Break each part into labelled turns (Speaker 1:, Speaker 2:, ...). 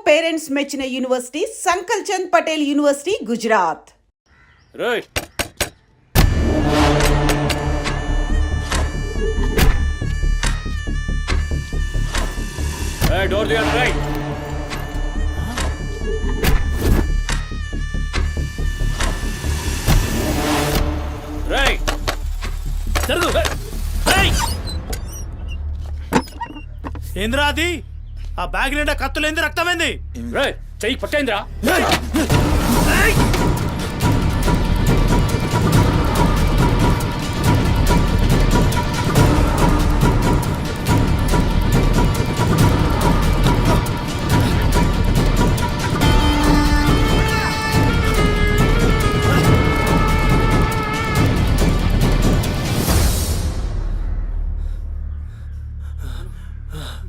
Speaker 1: Parents మెచ్చిన university Sankal Chand Patel university Gujarat.
Speaker 2: Door తీయండి right. Right జరుగు.
Speaker 3: ఏంద్రా అది? ఆ బ్యాగ్ నిండా కత్తులేంది, రక్తమైంది.
Speaker 2: చెయ్యి పట్టేంద్రా.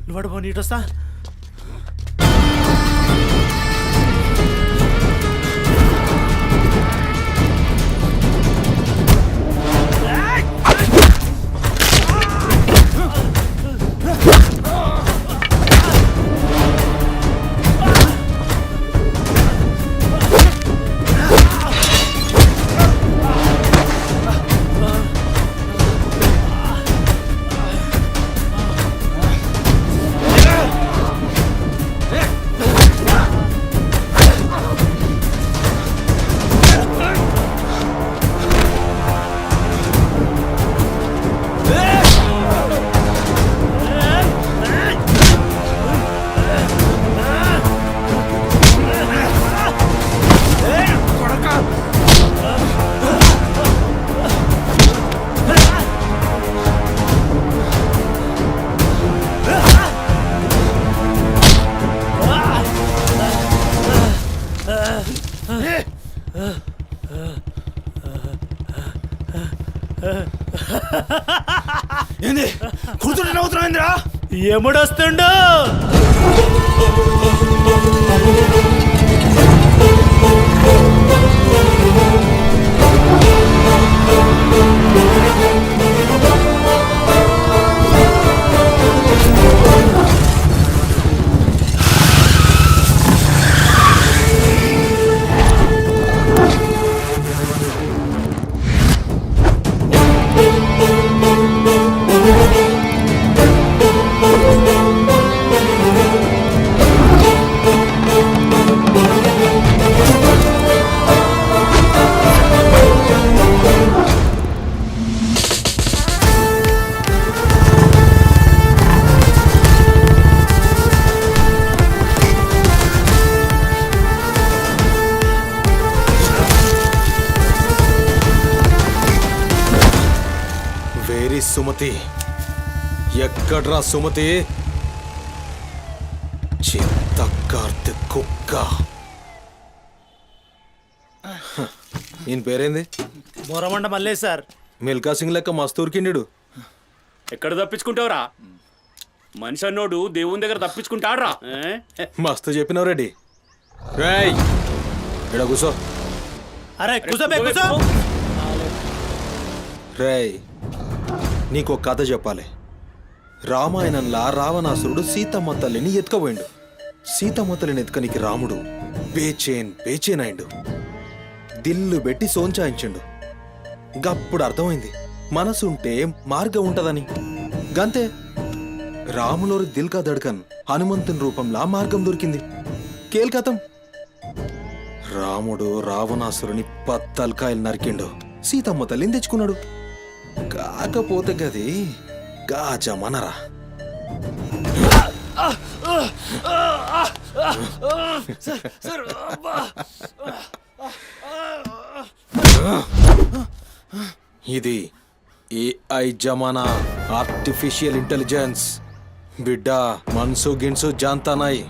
Speaker 3: నువ్వు నీటొస్తా.
Speaker 4: ఏంది కుర్తుంటే నవ్వుతున్నాయిందిరా?
Speaker 3: ఎముడొస్తుండు?
Speaker 4: సుమతి ఎక్కడ్రా? సుమతి చిత్తకార్తె కుక్క. ఈయన పేరేంది?
Speaker 3: మొరమండ మల్లే సార్.
Speaker 4: మిల్కా సింగ్ లెక్క మస్తూర్కిండు.
Speaker 2: ఎక్కడ తప్పించుకుంటావురా? మనిషి అన్నోడు దేవుని దగ్గర తప్పించుకుంటాడ్రా.
Speaker 4: మస్తు చెప్పినావు రెడ్డి. రేయ్ ఇక్కడ కూసో.
Speaker 3: అరే కూసోబే కూసో.
Speaker 4: రేయ్ నీకో కథ చెప్పాలి. రామాయణంలా రావణాసురుడు సీతమ్మ తల్లిని ఎత్తుకపోయిండు. సీతమ్మ తల్లిని ఎత్తుకనికి రాముడు బేచేన్ అయిండు. దిల్లు పెట్టి సోంచాయించిండు. గప్పుడు అర్థమైంది మనసుంటే మార్గం ఉంటదని. గంతే రాములోరి దిల్ కా దడ్కన్ హనుమంతుని రూపంలా మార్గం దొరికింది. కేల్కతం రాముడు రావణాసురుని పత్తల్కాయలు నరికిండు. సీతమ్మ తల్లిని తెచ్చుకున్నాడు. కాకపోతే గది గాజమనరా. ఇది ఏఐ జమానా, ఆర్టిఫిషియల్ ఇంటెలిజెన్స్. బిడ్డ మనసు గిన్సు జాంతానాయి.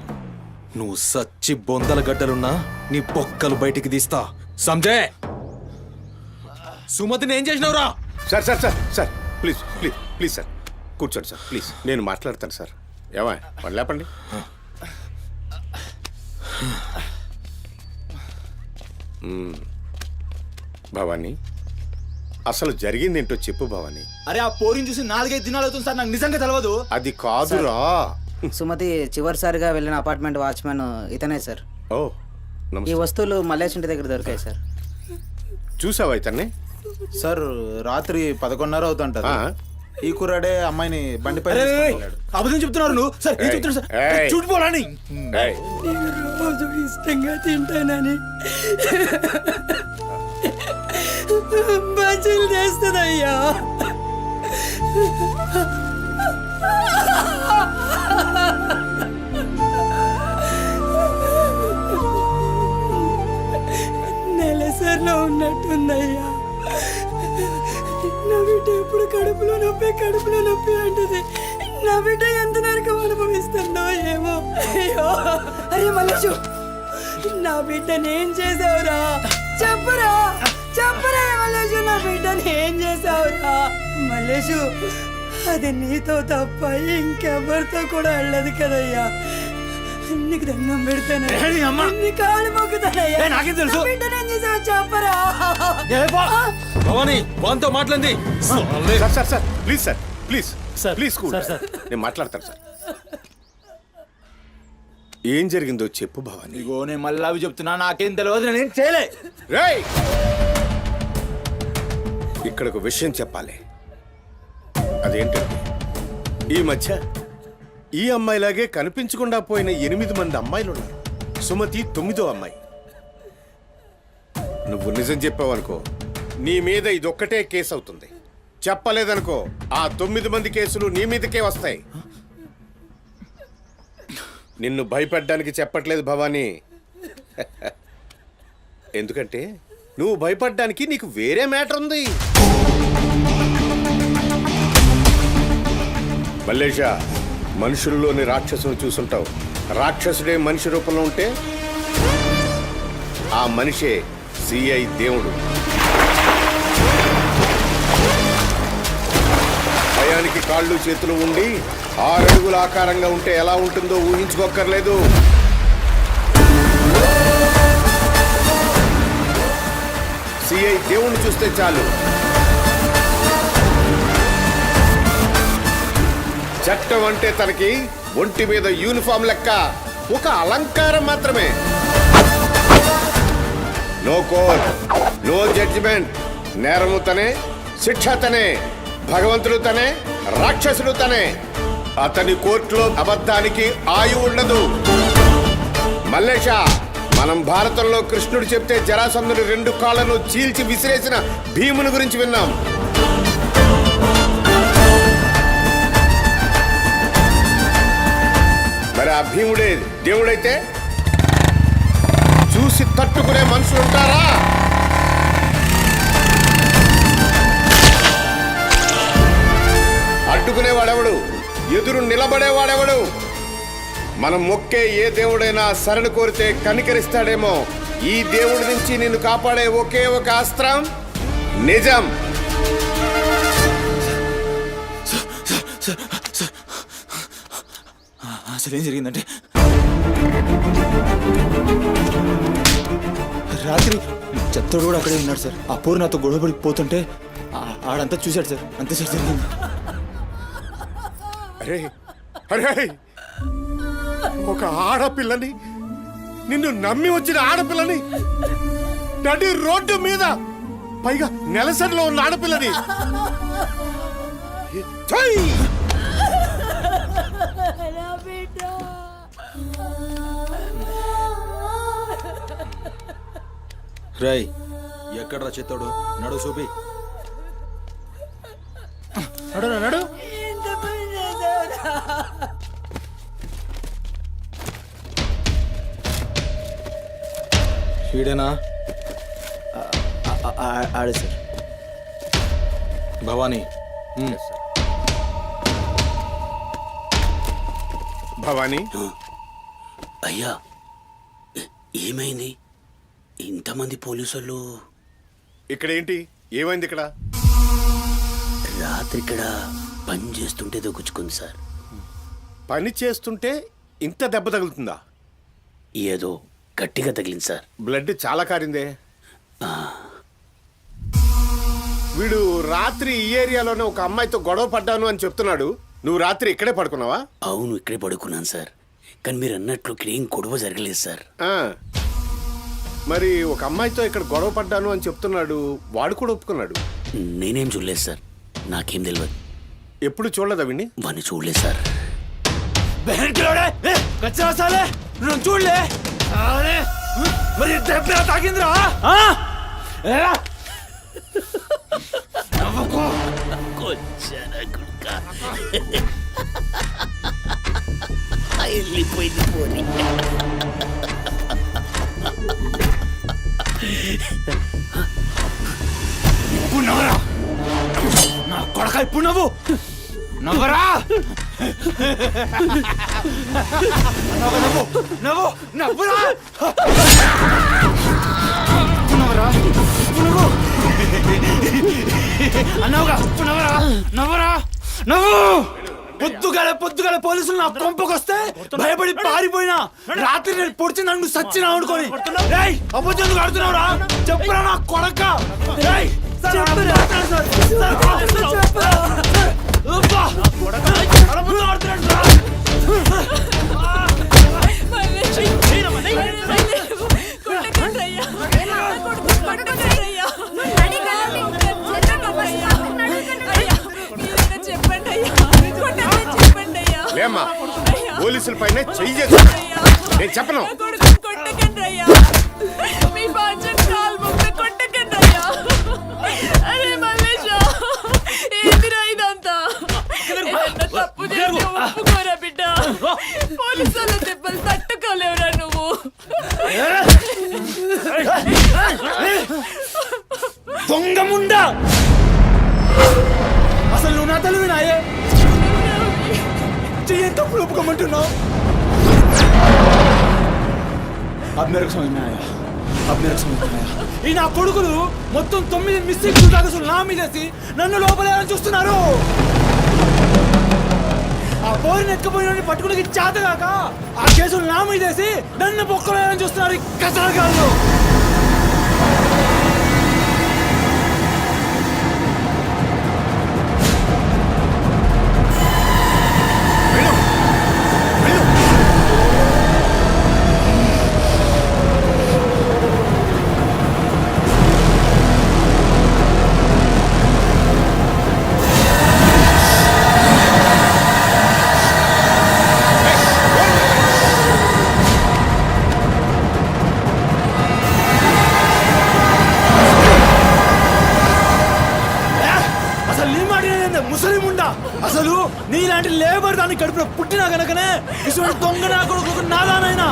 Speaker 4: నువ్వు సచ్చి బొందల గడ్డలున్నా నీ బొక్కలు బయటికి తీస్తా. సంజే సుమతిని ఏం చేసినవురా?
Speaker 5: Sir sir sir sir please please please sir కూర్చోండి సార్ ప్లీజ్. నేను మాట్లాడతాను సార్. ఏమా వాళ్ళు లేపండి. భవానీ అసలు జరిగింది ఏంటో చెప్పు భవానీ.
Speaker 6: అరే ఆ పోరిని చూసి 4-5 దినాలు అవుతుంది సార్. నాకు నిజంగా తెలియదు.
Speaker 5: అది కాదురా.
Speaker 6: సుమతి చివరిసారిగా వెళ్ళిన అపార్ట్మెంట్ వాచ్మెన్ ఇతనే సార్.
Speaker 5: ఓ
Speaker 6: ఈ
Speaker 5: నమస్తే.
Speaker 6: వస్తువులు మల్లేష్ ఇంటి దగ్గర దొరికాయి సార్.
Speaker 5: చూసావా ఇతన్ని?
Speaker 7: సార్ రాత్రి 11:30 అవుతుంటది.
Speaker 5: ఆ.
Speaker 7: ఈ కుర్రాడే అమ్మాయిని బండిపై
Speaker 3: అబద్ధం చెప్తున్నారు నువ్వు సార్. ఏం
Speaker 5: ఏయ్,
Speaker 3: చెప్తున్నారు సార్?
Speaker 5: ఏయ్.
Speaker 3: చూడిపోవాలని
Speaker 5: ఏయ్,
Speaker 8: రోజు ఇష్టంగా తింటానని బజ్జీలు చేస్తుందయ్యా. నెలసరిలో ఉన్నట్టుందయ్యా. నా బిడ్డ ఎప్పుడు కడుపులో నొప్పి అంటది. నా బిడ్డ ఎంత నరకం అనుభవిస్తుందో ఏమో. అయ్యో అరే మల్లేషు, నా బిడ్డని ఏం చేసావురా? చెప్పరా మల్లేషు, నా బిడ్డని ఏం చేసావురా? మల్లేషు, అది నీతో తప్ప ఇంకెవరితో కూడా వెళ్ళదు కదయ్యా. నీకు దండం పెడతాను,
Speaker 3: ఏయ్, అమ్మా.
Speaker 8: నీ కాళ్ళు మొక్కుతానయ్యా.
Speaker 3: ఏయ్, నాకేం తెలుసు?
Speaker 8: నా బిడ్డని ఏం చేసావు చెప్పరా?
Speaker 4: భవానీ వాంతో మాట్లాడింది.
Speaker 5: Sir sir sir please sir please
Speaker 3: sir,
Speaker 5: please cool.
Speaker 3: Sir, sir.
Speaker 5: నేను మాట్లాడతాను సార్. ఏం జరిగిందో చెప్పు భవాని.
Speaker 7: ఇగో నేను మళ్ళీ అవి చెప్తున్నా, నాకేం తెలియదు, నేను చేయలే.
Speaker 5: రేయ్, ఇక్కడ ఒక విషయం చెప్పాలి. అదేంటంటే ఈ మధ్య ఈ అమ్మాయిలాగే కనిపించకుండా పోయిన 8 మంది అమ్మాయిలు ఉన్నారు. సుమతి 9వ అమ్మాయి. నువ్వు నిజం చెప్పావనుకో, నీ మీద ఇదొక్కటే కేసు అవుతుంది. చెప్పలేదనుకో, ఆ 9 మంది కేసులు నీ మీదకే వస్తాయి. నిన్ను భయపడ్డానికి చెప్పట్లేదు భవానీ. ఎందుకంటే నువ్వు భయపడ్డానికి నీకు వేరే మ్యాటర్ ఉంది. మల్లేష, మనుషుల్లోని రాక్షసుని చూసుంటావు. రాక్షసుడే మనిషి రూపంలో ఉంటే ఆ మనిషే సిఐ దేవుడు. భయానికి కాళ్ళు చేతులు ఉండి 6 అడుగుల ఆకారంగా ఉంటే ఎలా ఉంటుందో ఊహించుకోక్కర్లేదు. సిఐ దేవుణ్ణి చూస్తే చాలు, చట్టం అంటే తనకి ఒంటి మీద యూనిఫామ్ లెక్క ఒక అలంకారం మాత్రమే. No court, no judgement. నేరము తనే, శిక్ష తనే, భగవంతుడు తనే, రాక్షసుడు తనే. అతని కోర్టులో అబద్ధానికి ఆయువు ఉండదు. మల్లేష, మనం భారతంలో కృష్ణుడు చెప్తే జరాసంధుని 2 కాళ్లను చీల్చి విసిరేసిన భీముని గురించి విన్నాం. మరి ఆ భీముడే దేవుడైతే చూసి తట్టుకునే మనుషులు ఉంటారా? అడ్డుకునేవాడెవడు? ఎదురు నిలబడేవాడెవడు? మనం మొక్కే ఏ దేవుడైనా శరణు కోరితే కనికరిస్తాడేమో. ఈ దేవుడి నుంచి నిన్ను కాపాడే ఒకే ఒక అస్త్రం నిజం.
Speaker 7: అసలు ఏం జరిగిందంటే రాత్రి చెత్తోడు కూడా అక్కడే ఉన్నాడు సార్. ఆ పూర్ నాతో గొడవపడి పోతుంటే ఆడంతా చూశాడు సార్. అంతే సార్ జరిగింది.
Speaker 5: అరే అరే, ఒక ఆడపిల్లని, నిన్ను నమ్మి వచ్చిన ఆడపిల్లని నడి రోడ్డు మీద, పైగా నెలసరిలో ఉన్న ఆడపిల్లని ఛై!
Speaker 8: నా బిడ్డ
Speaker 4: రేయ్, ఎక్కడ్రా చిత్తోడు? నడు చూపి.
Speaker 3: నడు.
Speaker 8: ఎంత పని చేసావురా?
Speaker 4: ఈడేనా?
Speaker 7: ఆడే సార్.
Speaker 4: భవానీ
Speaker 5: భవానీ,
Speaker 9: అయ్యా, ఏమైంది? ఇంతమంది పోలీసులు
Speaker 5: ఇక్కడ ఏంటి? ఏమైంది ఇక్కడ?
Speaker 9: రాత్రి ఇక్కడ పని చేస్తుంటే దొక్కుచుకుంది సార్.
Speaker 5: పని చేస్తుంటే ఇంత దెబ్బ తగులుతుందా?
Speaker 9: ఏదో గట్టిగా తగిలింది సార్.
Speaker 5: బ్లడ్ చాలా కారిందే. వీడు రాత్రి ఈ ఏరియాలోనే ఒక అమ్మాయితో గొడవ పడ్డాను అని చెప్తున్నాడు. నువ్వు రాత్రి ఇక్కడే పడుకున్నావా?
Speaker 9: అవును, ఇక్కడే పడుకున్నాను సార్. కానీ మీరు అన్నట్లు ఇక్కడ ఏం గొడవ జరగలేదు సార్.
Speaker 5: ఆ. మరి ఒక అమ్మాయితో ఇక్కడ గొడవ పడ్డాను అని చెప్తున్నాడు, వాడు కూడా ఒప్పుకున్నాడు.
Speaker 9: నేనేం చూడలేదు సార్, నాకేం తెలియదు.
Speaker 5: ఎప్పుడు చూడలేదా విని?
Speaker 9: వాడిని చూడలేదు సార్.
Speaker 7: నువ్వు చూడలే మరి ఎప్పుడైనా తాగిందిరా?
Speaker 9: వెళ్ళిపోయింది పోనీ.
Speaker 7: ఇప్పుడు నవ్వరా నా కొడక, ఇప్పుడు నవ్వు నవ్వరా, నవ్వు నవ్వు నవ్వురా, నవ్వరా నవ్వు అన్నావుగా, నవ్వరా నవ్వరా నవ్వు. పొద్దుగాల పోలీసులు నా కొంపకొస్తే భయపడి పారిపోయినా రాత్రి నేను పొడిచి నన్ను సచ్చినా అనుకోని అబద్ధం ఆడుతున్నావురా? చెప్పురా నా కొడక.
Speaker 5: లేమ్మా, పోలీసుల పైన చెయ్యి చేస్తున్నా. నేను చెప్పను.
Speaker 8: పోలీసుల దెబ్బలు తట్టుకోలేవురా నువ్వు.
Speaker 7: దొంగముండా, అసలు నువ్వు నా తల్లి నాయే చెయ్యి తప్పులు ఒప్పుకోమంటున్నావు. ఈ నా కొడుకులు మొత్తం 9 మిస్టేక్లు దాకా నా మీదేసి నన్ను లోపలేయాలని చూస్తున్నారు. ఆ పోరిని ఎత్తుకుపోయిన పట్టుకుని చేతగాక ఆ కేసులు నా మీదేసి నన్ను పొక్కలేయాలని చూస్తున్నారు ఈ కసరగాళ్ళు. అసలు నీలాంటి లేబర్ దాన్ని కడుపులో పుట్టినా కనుకనే ఇటువంటి దొంగ నా కొడుకు నాదానైనా.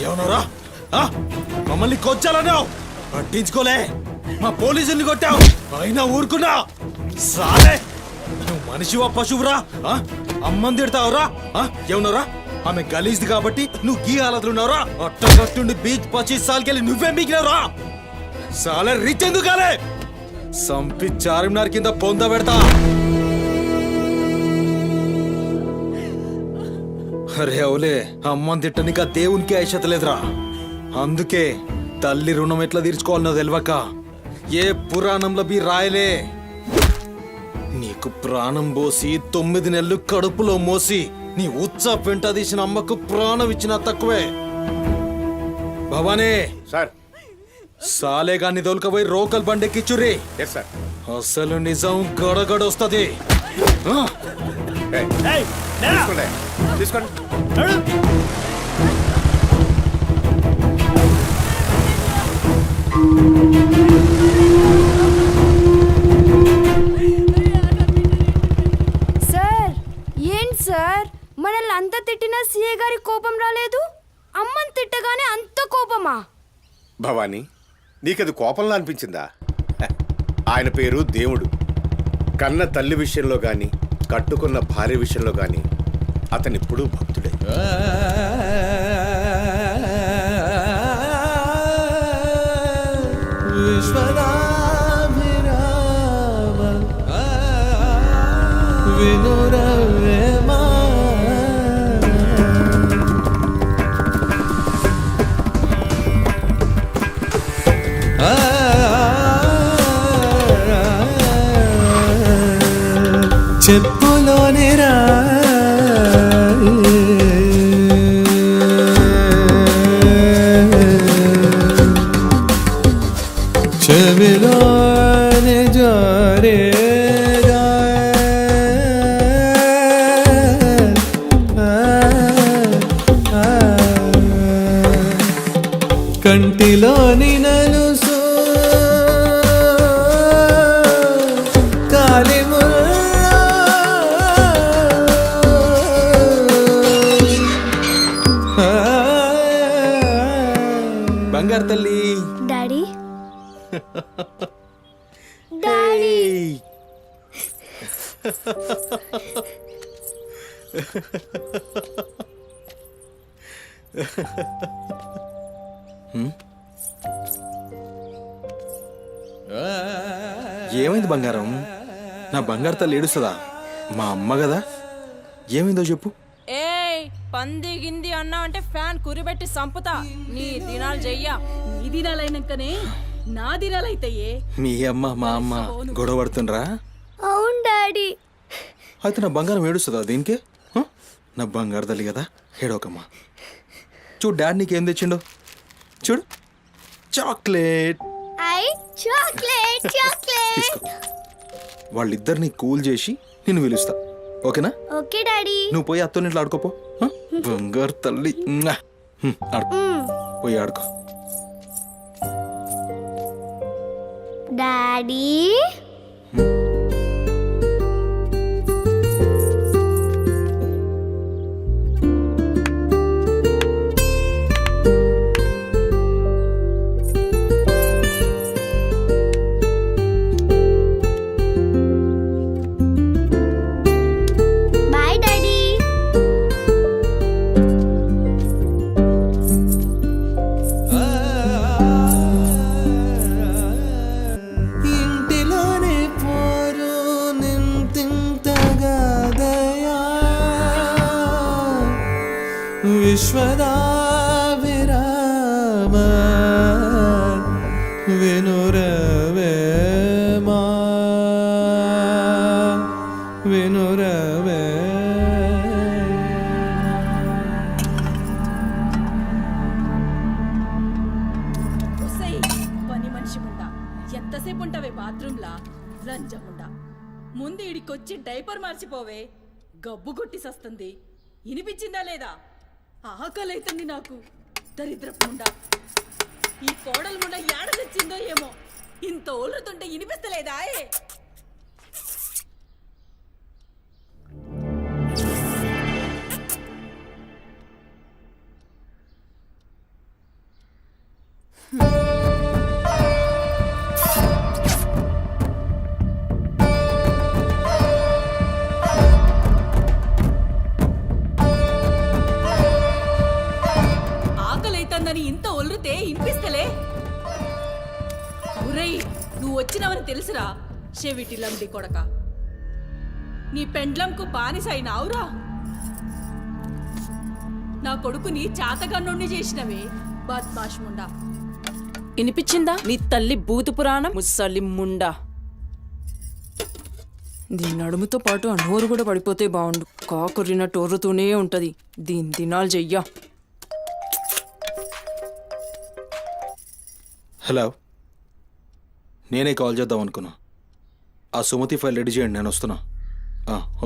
Speaker 7: ఏమన్నారా? మమ్మల్ని కొచ్చాలన్నావు, పట్టించుకోలే. మా పోలీసుల్ని కొట్టావు, అయినా ఊరుకున్నా. సాలే, నువ్వు మనిషివా పశువురా? అమ్మని తిడతావురా? ఏమన్నారా? ఆమె గలీజ్ది కాబట్టి నువ్వు గీ హాలతులున్నావురా? అట్టగట్టుండి బీచ్ 25 సార్కెళ్ళి నువ్వే మిగిలినరా? సాలే రిచ్ ఎందుకు కాలే? సంపి చార్మినార్ కింద పొంద పెడతా. అరే అవులే, అమ్మని తిట్టనిక దేవునికి ఐషత లేదురా. అందుకే తల్లి రుణం ఎట్లా తీర్చుకోవాలనో తెలియక ఏ పురాణంలో బి రాయలే. నీకు ప్రాణం పోసి 9 నెలలు కడుపులో మోసి నీ ఉచ్చ పెంట తీసిన అమ్మకు ప్రాణం ఇచ్చినా తక్కువే. భవానీ
Speaker 5: సార్
Speaker 7: సాలేగాన్ని దొలకపోయి రోకల్ బండెక్కిచ్చుర్రి.
Speaker 5: Yes sir.
Speaker 7: అసలు నిజం గడగడొస్తది.
Speaker 5: తీసుకోండి తీసుకోండి.
Speaker 10: సార్ ఏంటి సార్ మనల్ని అంత తిట్టినా సీఏ గారి కోపం రాలేదు? అమ్మని తిట్టగానే అంత కోపమా?
Speaker 5: భవానీ నీకది కోపంలా అనిపించిందా? ఆయన పేరు దేవుడు. కన్న తల్లి విషయంలో గాని కట్టుకున్న భార్య విషయంలో గాని అతనిప్పుడు భక్తుడే.
Speaker 7: చెప్పులోని రా చెవిలోని జోరే కంటిలోని నలుసు బంగారు తల్లి.
Speaker 10: డాడీ డాడీ
Speaker 7: ఏమైంది బంగారం? నా బంగారు తల్లి ఏడుస్తుందా? మా అమ్మ కదా. ఏమైందో చెప్పు.
Speaker 8: ఏయ్ పంది గింది అన్నా అంటే ఫ్యాన్ కురిబెట్టి సంపుతా. నీ దినాలు చెయ్యా. నీ దినాలైనాకనే నా దినాలైతాయే.
Speaker 7: మీ అమ్మ మా అమ్మ గొడవ పడుతుండ్రా?
Speaker 10: అవును డాడీ.
Speaker 7: అయితే నా బంగారం ఏడుస్తుందా దీనికి? నా బంగారు తల్లి కదా, ఏడోకమ్మా. చూడు డాడీ నీకేం తెచ్చిండో. చూడు చాక్లెట్.
Speaker 10: I chocolate chocolate.
Speaker 7: తీసుకో. వాళ్ళిద్దరిని కూల్ చేసి నిన్ను పిలుస్తా, ఓకేనా?
Speaker 10: Okay daddy.
Speaker 7: నువ్వు పోయి అత్తోని ఇంట్లో ఆడుకోపో. బంగారు తల్లి. ఆడుకో, పోయి ఆడుకో.
Speaker 10: Daddy bye daddy.
Speaker 7: ఇంటిలోనే పోరు నింతింతగాదయా విశ్వదా విరామ వినురవేమా వినురవే.
Speaker 8: పని మనిషి ముండా ఎంతసేపు ఉంటావే బాత్రూంలా? రంజముండా ముందు ఇడికొచ్చి డైపర్ మార్చిపోవే. గబ్బు కొట్టి సస్తుంది. వినిపించిందా లేదా? ఆకలైతుంది నాకు. దరిద్రపు ముండా, ఈ కోడలు ముండా ఏడ తెచ్చిందో ఏమో. ఇంత ఓలుతుంటే వినిపిస్తలేదా? ఆకలైతుందని ఇంత ఒల్లుతే వినిపిస్తలే. ఒరేయ్, నువ్వు వచ్చినావని తెలుసురా చెవిటిలండి కొడక. నీ పెండ్లంకు బానిసైనావురా. నా కొడుకుని చాతగన్నుణ్ణి చేసినవే బద్మాష్ ముండా. వినిపించిందా నీ తల్లి బూతు పురాణం? ముసలి ముండా. దీని నడుముతో పాటు ఆ నోరు కూడా పడిపోతే బాగుండు. కాకురినట్టు ఒర్రుతూనే ఉంటది. దీని దినాలు చెయ్యా.
Speaker 7: హలో, నేనే కాల్ చేద్దాం అనుకున్నా. ఆ సుమతి ఫైల్ రెడీ చేయండి, నేను వస్తున్నా.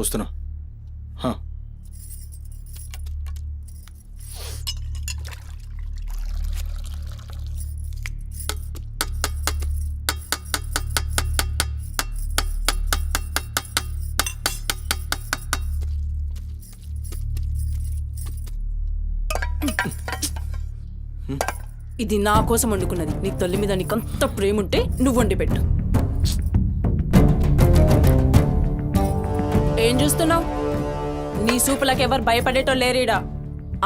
Speaker 7: వస్తున్నా.
Speaker 8: ఇది నా కోసం వండుకున్నది. నీ తల్లి మీద నీకంత ప్రేమ ఉంటే నువ్వు వండి పెట్టు. ఏం చూస్తున్నావు? నీ సూపులకు ఎవరు భయపడేటో లేరీడా.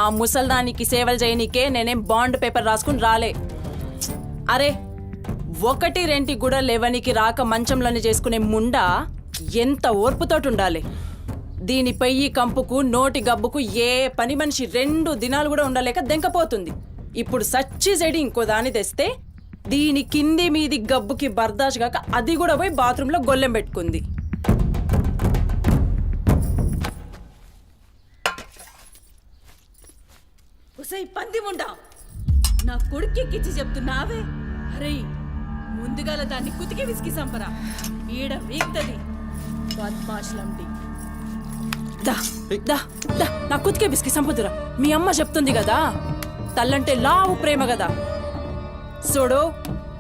Speaker 8: ఆ ముసల్దానికి సేవలు చేయనీకే నేనేం బాండ్ పేపర్ రాసుకుని రాలే. అరే, 1-2 కూడా లేవనికి రాక మంచంలోనే చేసుకునే ముండా ఎంత ఓర్పుతోటి ఉండాలి. దీని పెయ్యి కంపుకు నోటి గబ్బుకు ఏ పని మనిషి 2 దినాలు కూడా ఉండలేక దెంకపోతుంది. ఇప్పుడు సచ్చి చెడి ఇంకో దాన్ని తెస్తే దీని కింది మీది గబ్బుకి బర్దాష్ కాక అది కూడా పోయి బాత్రూంలో గొల్లెం పెట్టుకుంది. ఉసై పంది ముండా, నా కొడుకెక్కిచ్చి చెప్తున్నావే. అరే, ముందుగాల దాన్ని కుతికి విసికి సంపరా, ఈడ వీక్తది బద్మాష్లండి. దా దా దా, నా కుతికే బిస్కి సంపుదురా. మీ అమ్మ చెప్తుంది కదా, తల్లంటే లావు ప్రేమ కదా. చూడు,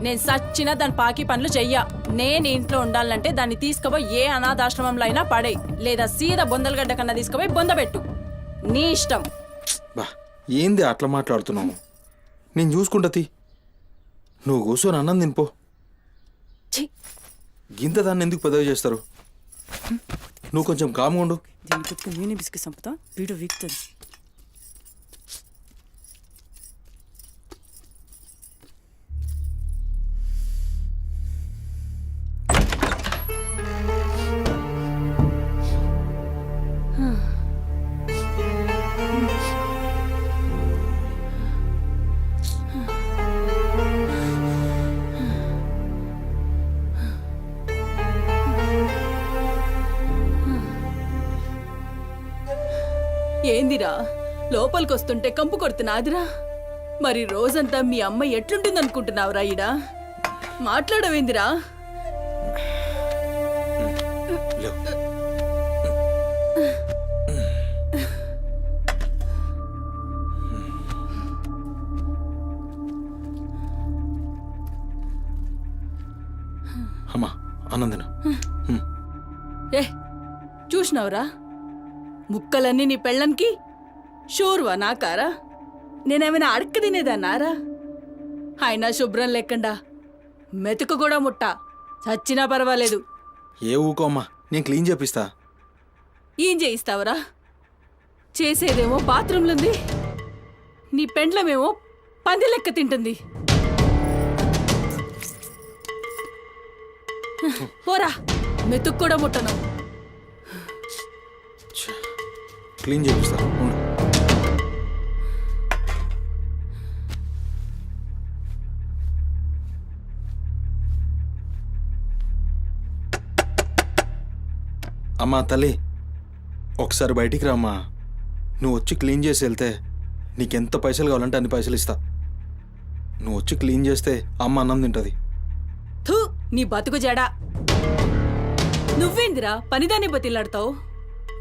Speaker 8: నేను సచ్చిన దాని పాకి పనులు చెయ్యా. నేను ఇంట్లో ఉండాలంటే దాన్ని తీసుకుపోయి ఏ అనాథాశ్రమంలో అయినా పడే, లేదా సీదా బొందలగడ్డ కన్నా తీసుకుపోయి బొందబెట్టు. నీ ఇష్టం.
Speaker 7: బా, ఏంది అట్లా మాట్లాడుతున్నావు? నేను చూసుకుంటా. నువ్వు కూర్చొని అన్నం తినిపో. గింత దాన్ని ఎందుకు పెద్దవి చేస్తారు? నువ్వు కొంచెం కామ్గా ఉండు.
Speaker 8: దీని కుతుకు నేనే బిస్కి సంపుతా, వీడు వీక్తుంది. ఏందిరా, లోపలికి వస్తుంటే కంపు కొడుతున్నాదిరా? మరి రోజంతా మీ అమ్మ ఎట్లుంటుందనుకుంటున్నావురా? ఈడ మాట్లాడవేందిరా?
Speaker 7: అమ్మా, ఆనందన
Speaker 8: ఏ చూసినావురా, ముక్కలన్నీ నీ పెళ్ళన్కి షోర్వా నాకారా? నేనేమైనా అడక్క తినేదన్నారా? అయినా శుభ్రం లేకుండా మెతుకు కూడా ముట్ట, చచ్చినా పర్వాలేదు.
Speaker 7: ఏ ఊకో అమ్మా, నేను క్లీన్ చేపిస్తా.
Speaker 8: ఏం చేయిస్తావురా? చేసేదేమో బాత్రూంలుంది, నీ పెండ్లమేమో పంది లెక్క తింటుంది. పోరా, మెతుకు కూడా ముట్టను.
Speaker 7: క్లీన్ చేపిస్తా. అమ్మా తల్లి, ఒకసారి బయటికి రామ్మా. నువ్వు వచ్చి క్లీన్ చేసి వెళ్తే నీకెంత పైసలు కావాలంటే అన్ని పైసలు ఇస్తా. నువ్వు వచ్చి క్లీన్ చేస్తే అమ్మ అన్నం తింటుంది.
Speaker 8: థూ, నీ బతుకు జడా. నువ్వేందిరా పనిదాన్ని బతిలాడతావు?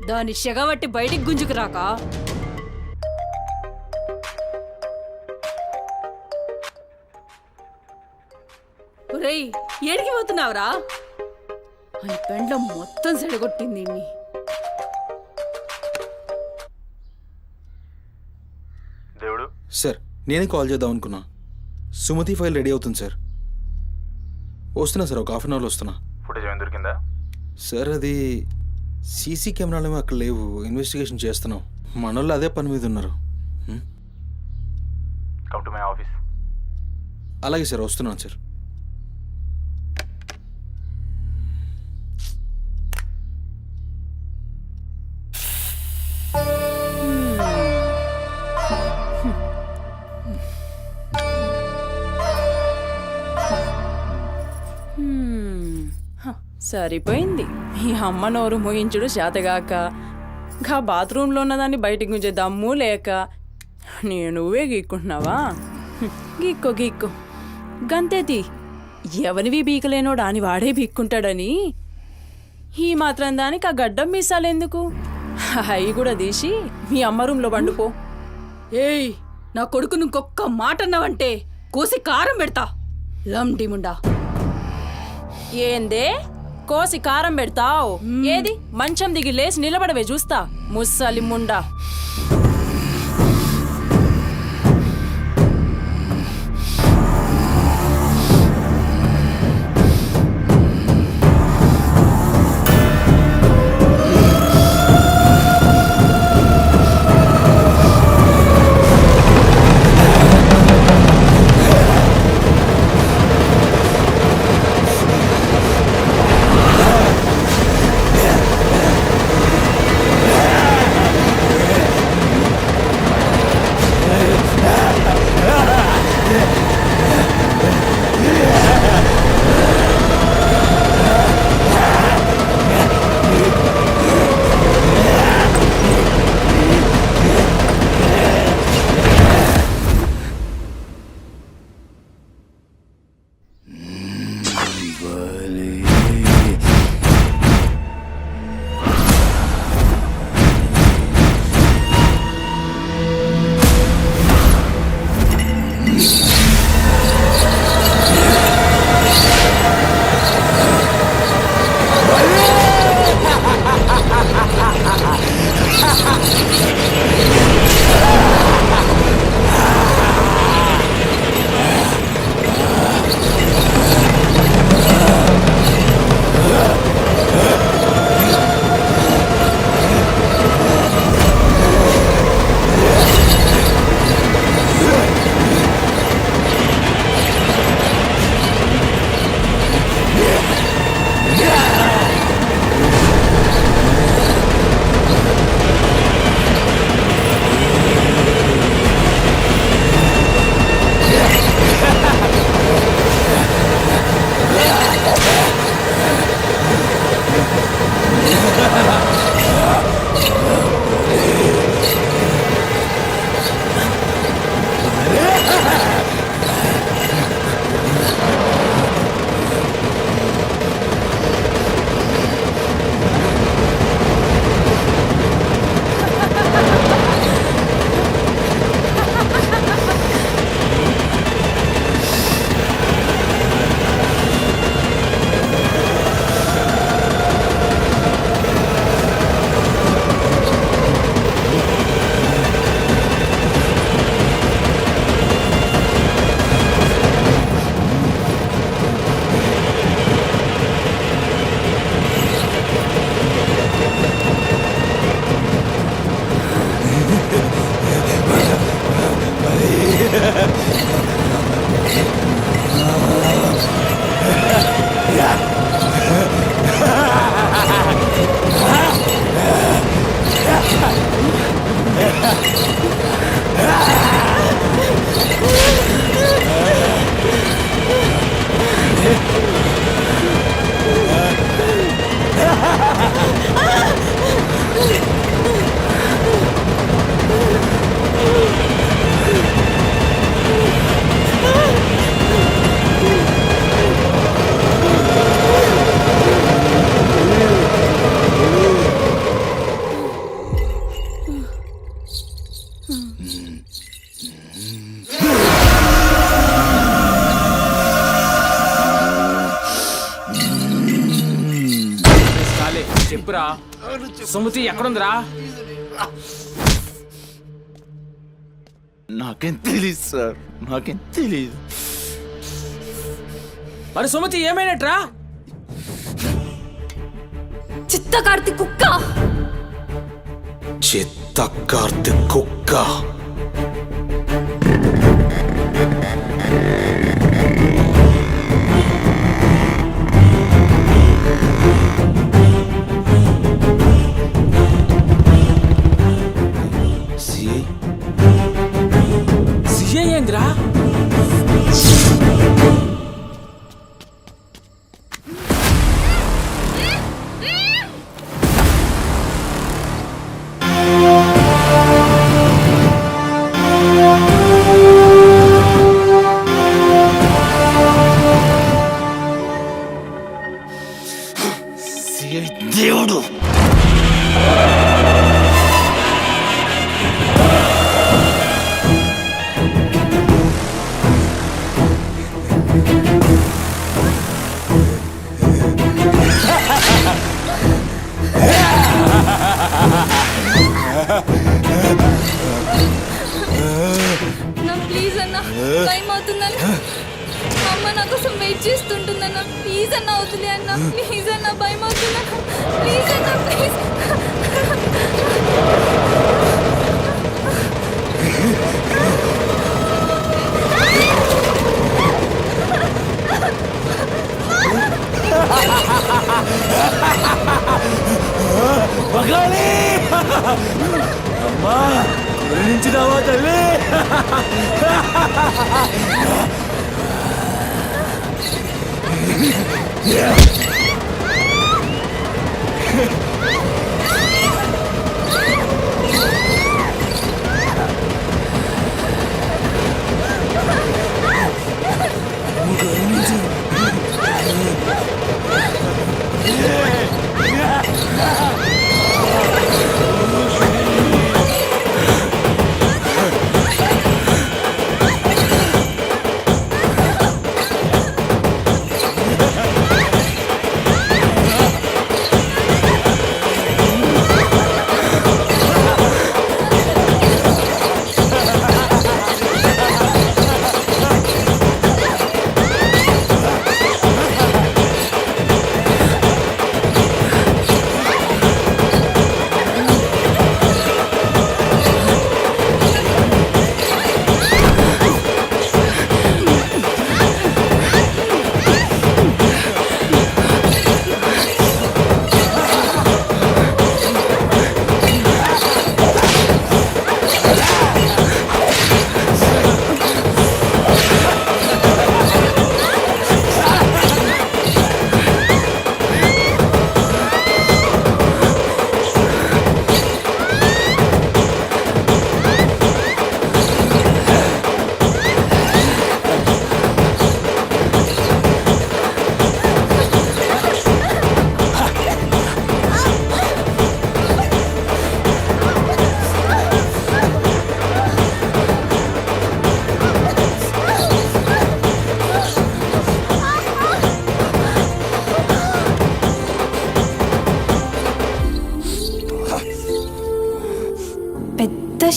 Speaker 8: దాని షెగబట్టి బయటికి గుంజుకు రాక. ఒరేయ్, ఏడికి పోతున్నావురా? అని పెండ్లం మొత్తం సెడగొట్టింది.
Speaker 3: దేవుడు
Speaker 7: సార్, నేనే కాల్ చేద్దాం అనుకున్నా. సుమతి ఫైల్ రెడీ అవుతుంది సార్. వస్తున్నా సార్, ఒక 1/2 అవర్లో వస్తున్నా.
Speaker 3: ఫుటేజ్ ఏమైనా దొరికిందా?
Speaker 7: సార్, అది సీసీ కెమెరాలు అక్కడ లేవు, ఇన్వెస్టిగేషన్ చేస్తున్నాం. మనోళ్ళు అదే పని మీద ఉన్నారు.
Speaker 3: Come to my office.
Speaker 7: అలాగే సార్, వస్తున్నాను సార్.
Speaker 8: సరిపోయింది. ఈ అమ్మ నోరు మోయించుడు చేతగాక, గా బాత్రూంలో ఉన్నదాన్ని బయటికి గుంజే దమ్ము లేక నువ్వే గీక్కుంటున్నావా? గీక్కో గీక్కో. గంతేతి ఎవనివి బీకలేనోడు అని వాడే బీక్కుంటాడని ఈ మాత్రం దానికి ఆ గడ్డం మీసాలెందుకు అవి కూడా తీసి మీ అమ్మ రూమ్లో వండుకో. ఏయ్ నా కొడుకు ఇంకొక్క మాట అన్నావంటే కోసి కారం పెడతా లండిముండా. ఏందే కోసి కారం పెడతావు? ఏది మంచం దిగి లేచి నిలబడవే చూస్తా ముస్సలి ముండా.
Speaker 11: చెప్పురా సుమతి ఎక్కడుందిరా?
Speaker 7: నాకేం తెలీదు సార్, నాకేం తెలీదు.
Speaker 11: మరి సుమతి ఏమైనట్రా?
Speaker 10: చిత్తకార్తి కుక్క
Speaker 7: చిత్తకార్తి కుక్క.
Speaker 11: సిఐ ఏంద్రా?
Speaker 7: సిఐ దేవుడు.
Speaker 10: ప్లీజ్ అన్న టైం అవుతుందన్న, అమ్మ నా కోసం వెయిట్ చేస్తుంటుందన్న. ప్లీజ్ అన్న వదిలే అన్న, ప్లీజ్ అన్న భయం అవుతుందన్న. ప్లీజ్ అన్న ప్లీజ్.
Speaker 7: మగాలి అమ్మా గురించినావా తల్లి?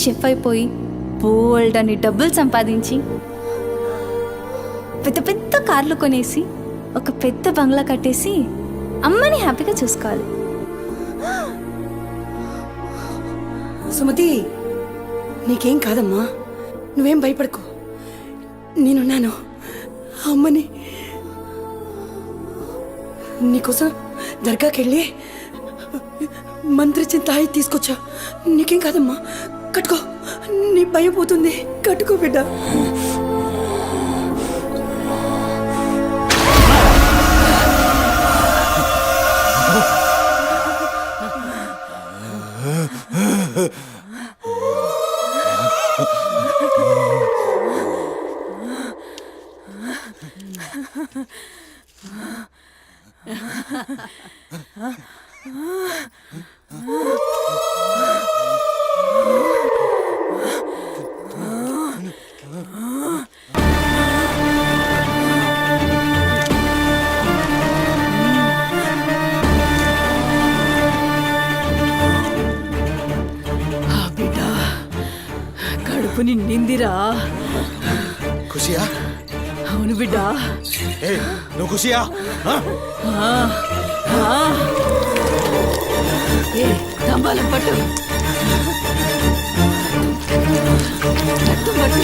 Speaker 10: షెఫ్ అయిపోయి బోల్డ్ అని డబ్బులు సంపాదించి పెద్ద పెద్ద కార్లు కొనేసి ఒక పెద్ద బంగ్లా కట్టేసి అమ్మని హ్యాపీగా చూసుకోవాలి.
Speaker 8: సుమతి, నీకేం కాదమ్మా, నువ్వేం భయపడకు, నేనున్నాను. అమ్మని నీకోసం దర్గాకెళ్ళి మంత్రిచ్చిన తాయి తీసుకొచ్చా. నీకేం కాదమ్మా, కట్టుకో, నీ భయం పోతుంది. కట్టుకో బిడ్డ. కడుపు నిండిందిరా.
Speaker 7: ఖుషియా?
Speaker 8: అవును బిడ్డ.
Speaker 7: నువ్వు ఖుషియా?
Speaker 8: తంబాలం పట్టు, రక్తం పట్టు.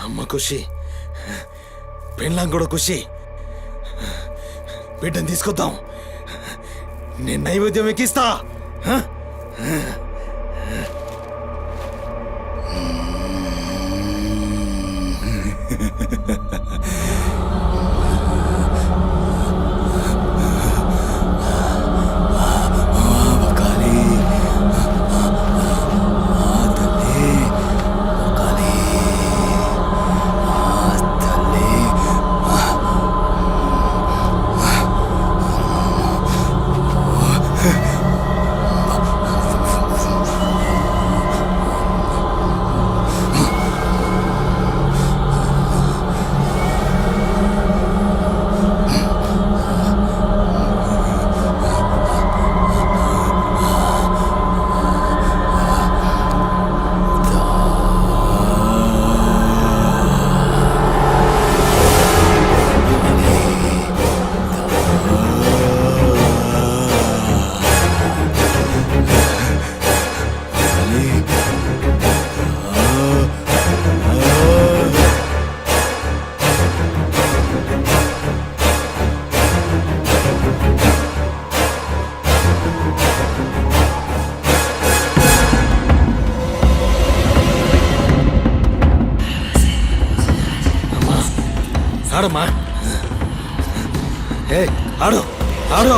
Speaker 7: అమ్మ ఖుషి, పెళ్ళాం కూడా ఖుషి. బిడ్డను తీసుకొద్దాం, నేను నైవేద్యం ఎక్కిస్తా. హ? ఆడమ్మా, ఏ ఆడు ఆడు.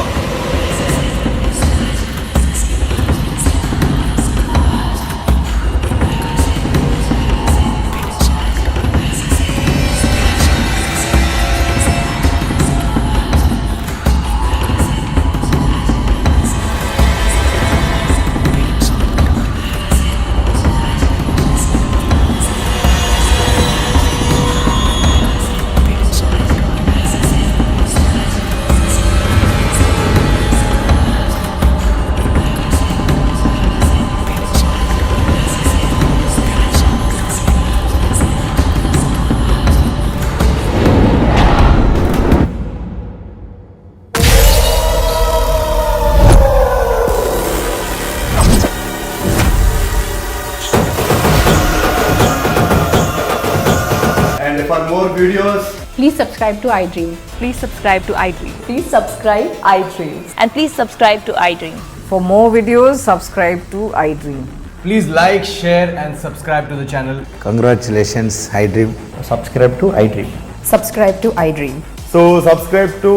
Speaker 3: And for more videos,
Speaker 10: Please subscribe to iDream.
Speaker 8: Please subscribe to iDream.
Speaker 10: Please subscribe iDream.
Speaker 8: And please subscribe to iDream.
Speaker 6: For more videos, subscribe to iDream.
Speaker 11: Please like, share and subscribe to the channel.
Speaker 6: Congratulations, iDream.
Speaker 11: Subscribe to iDream.
Speaker 10: Subscribe to iDream.
Speaker 3: so subscribe to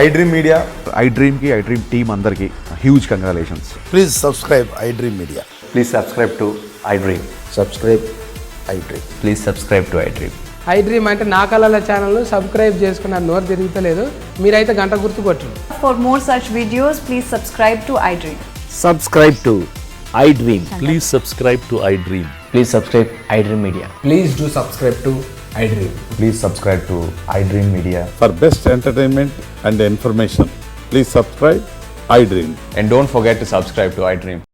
Speaker 3: iDream Media.
Speaker 5: iDream కి iDream team అందరికి huge congratulations.
Speaker 4: Please subscribe iDream media.
Speaker 3: Please subscribe to iDream.
Speaker 4: Subscribe iDream.
Speaker 3: Please subscribe to iDream.
Speaker 11: iDream అంటే నా కళల channel subscribe చేసుకున్న నోరు తిరుగుతలేదు. మీరైతే గంట గుర్తు కొట్టండి.
Speaker 10: For more such videos, please subscribe to iDream.
Speaker 9: Subscribe to iDream. Please subscribe to iDream. Please subscribe iDream Media.
Speaker 11: Please do subscribe to iDream.
Speaker 3: Please subscribe to iDream Media.
Speaker 5: For best entertainment and information please subscribe iDream.
Speaker 3: And don't forget to subscribe to iDream.